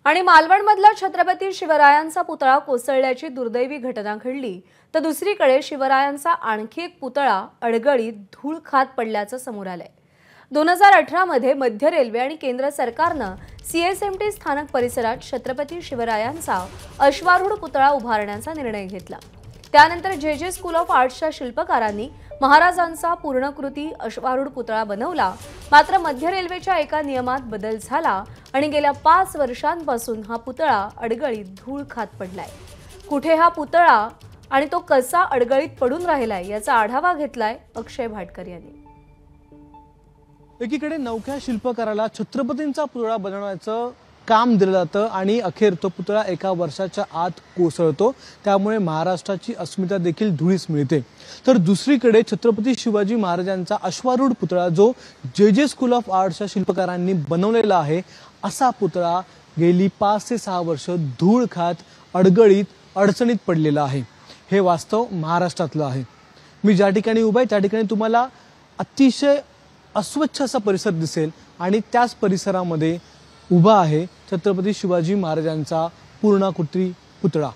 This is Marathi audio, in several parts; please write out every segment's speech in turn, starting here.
आणि मालवणमधला छत्रपती शिवरायांचा पुतळा कोसळल्याची दुर्दैवी घटना घडली, तर दुसरीकडे शिवरायांचा आणखी एक पुतळा अडगळीत धूळ खात पडल्याचं समोर आलंय। 2018 मध्ये मध्य रेल्वे आणि केंद्र सरकारनं सीएसएमटी स्थानक परिसरात छत्रपती शिवरायांचा अश्वारूढ पुतळा उभारण्याचा निर्णय घेतला। त्यानंतर जे स्कूल ऑफ आर्ट्सच्या शिल्पकारांनी महाराजांचा पूर्णकृती अश्वारूढ पुतळा बनवला। मात्र मध्य रेल्वेच्या एका नियमात बदल झाला आणि गेल्या 5 वर्षांपासून हा पुतळा अडगळीत धूळ खात पडलाय। कुठे हा पुतळा आणि तो कसा अडगळीत पडून राहिलाय याचा आढावा घेतलाय अक्षय भाटकर यांनी। एकीकडे नवख्या शिल्पकाराला छत्रपतींचा पुतळा बनवण्याचं काम दिलं जातं आणि अखेर तो पुतळा एका वर्षाच्या आत कोसळतो, त्यामुळे महाराष्ट्राची अस्मिता देखील धुळीस मिळते। तर दुसरीकडे छत्रपती शिवाजी महाराजांचा अश्वारूढ पुतळा जो जे स्कूल ऑफ आर्ट्सच्या शिल्पकारांनी बनवलेला आहे, असा पुतळा गेली 5 ते 6 वर्ष धूळ खात अडगळीत अडचणीत पडलेला आहे। हे वास्तव महाराष्ट्रातलं आहे। मी ज्या ठिकाणी उभा आहे त्या ठिकाणी तुम्हाला अतिशय अस्वच्छ असा परिसर दिसेल आणि त्याच परिसरामध्ये उभा आहे छत्रपती शिवाजी महाराजांचा पूर्णाकृती पुतळा।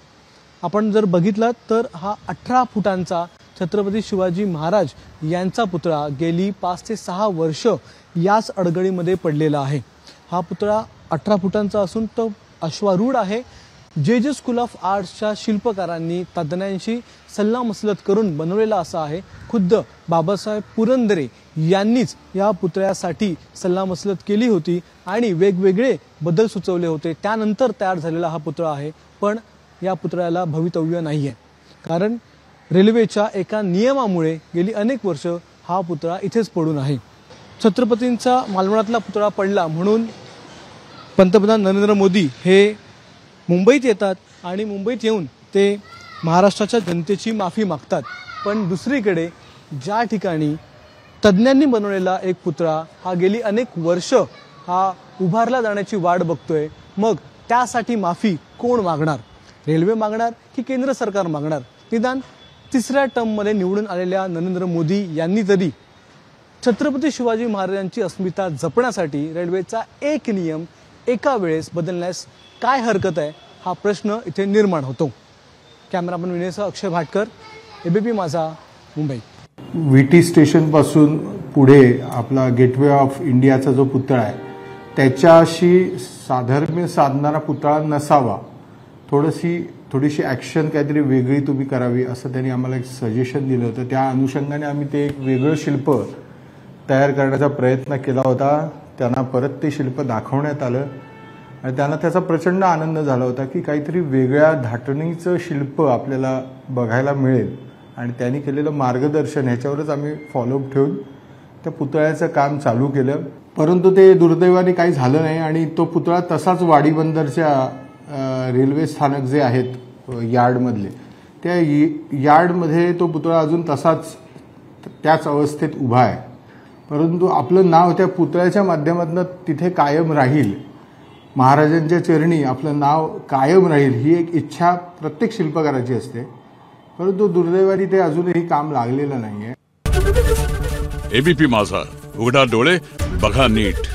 आपण जर बघितलं तर हा 18 फुटांचा छत्रपती शिवाजी महाराज यांचा पुतळा गेली 5 ते 6 वर्ष याच अडगळीमध्ये पडलेला आहे। हा पुतळा 18 फुटांचा असून तो अश्वारूढ आहे। जे स्कूल ऑफ आर्ट्सच्या शिल्पकारांनी तज्ञांशी सल्लामसलत करून बनवलेला असा आहे। खुद्द बाबासाहेब पुरंदरे यांनीच या पुतळ्यासाठी सल्लामसलत केली होती आणि वेगवेगळे बदल सुचवले होते। त्यानंतर तयार झालेला हा पुतळा आहे। पण या पुतळ्याला भवितव्य नाहीये, कारण रेल्वेच्या एका नियमामुळे गेली अनेक वर्ष हा पुतळा इथेच पडून आहे। छत्रपतींचा मालवणातला पुतळा पडला म्हणून पंतप्रधान नरेंद्र मोदी हे मुंबईत येतात आणि मुंबईत येऊन ते महाराष्ट्राच्या जनतेची माफी मागतात। पण दुसरीकडे ज्या ठिकाणी तज्ञांनी बनवलेला एक पुतळा हा गेली अनेक वर्ष हा उभारला जाण्याची वाट बघतोय, मग त्यासाठी माफी कोण मागणार? रेल्वे मागणार की केंद्र सरकार मागणार? निदान तिसऱ्या टर्ममध्ये निवडून आलेल्या नरेंद्र मोदी यांनी तरी छत्रपती शिवाजी महाराजांची अस्मिता जपण्यासाठी रेल्वेचा एक नियम एका वेळेस बदलण्यास काय हरकत आहे, हा प्रश्न इथे निर्माण होतो। कॅमेरामन विनयसह अक्षय भाटकर, एबीपी माझा, मुंबई। विटी स्टेशन पासून पुढे आपला गेटवे ऑफ इंडियाचा जो पुतळा आहे त्याच्याशी साधर्म्य साधणारा पुतळा नसावा, थोडीशी ॲक्शन काहीतरी वेगळी तुम्ही करावी असं त्यांनी आम्हाला एक सजेशन दिलं होतं। त्या अनुषंगाने आम्ही ते एक वेगळं शिल्प तयार करण्याचा प्रयत्न केला होता। त्यांना परत ते शिल्प दाखवण्यात आलं आणि त्यांना त्याचा प्रचंड आनंद झाला होता की काहीतरी वेगळ्या धाटणीचं शिल्प आपल्याला बघायला मिळेल आणि त्यांनी केलेलं मार्गदर्शन ह्याच्यावरच आम्ही फॉलोअप ठेवून त्या पुतळ्याचं काम चालू केलं। परंतु ते दुर्दैवाने काही झालं नाही आणि तो पुतळा तसाच वाडी बंदरच्या रेल्वे स्थानक जे आहेत यार्डमधले, त्या यार्डमध्ये तो पुतळा अजून तसाच त्याच अवस्थेत उभा आहे। परंतु आपलं नाव त्या पुतळ्याच्या माध्यमातून तिथे कायम राहील, महाराजांच्या चरणी आपलं नाव कायम राहील, ही एक इच्छा प्रत्येक शिल्पकाराची असते। परंतु दुर्दैवाने ते अजूनही काम लागलेलं नाहीये। एबीपी माझा, उघडा डोळे बघा नीट।